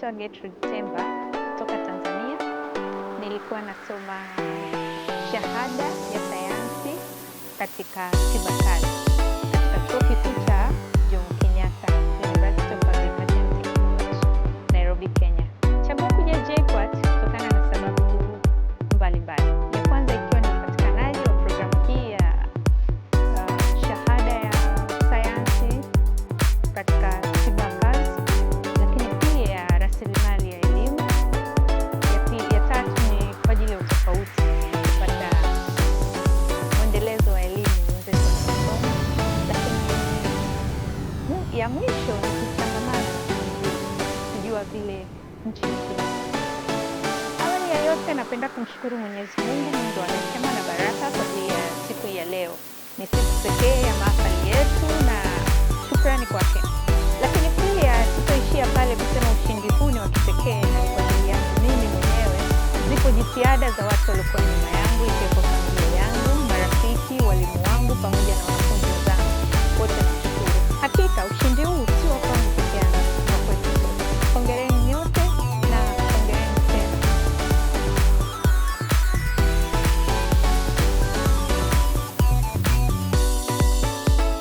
naitwa Gertrude Temba kutoka Tanzania. Nilikuwa nasoma shahada ya sayansi katika tiba kazi katika chuo kikuu cha Jomo Kenyatta University of Agriculture and Technology, Nairobi, Kenya. Chagua kuja JKUAT kutokana na sababu mbalimbali. Ya kwanza ikiwa ni upatikanaji wa programu hii ya shahada ya sayansi katika tiba kazi, lakini pia ya rasilimali ya elimu. Ya tatu ni kwa ajili ya utofauti, kupata mwendelezo wa elimu wenzetu wanasoma. Lakini ya mwisho ni kuchangamana, kujua vile nchi yetu. Awali ya yote, napenda kumshukuru Mwenyezi Mungu wa rehema na baraka kwa ajili ya siku ya leo. Ni siku pekee ya mahafali yetu na shukrani kwake. Lakini pia sitaishia pale kusema ushindi huu ni wa kipekee na kwa ajili yangu mimi mwenyewe. Zipo jitihada za watu waliokuwa nyuma yangu, ikiwepo familia yangu, marafiki, walimu wangu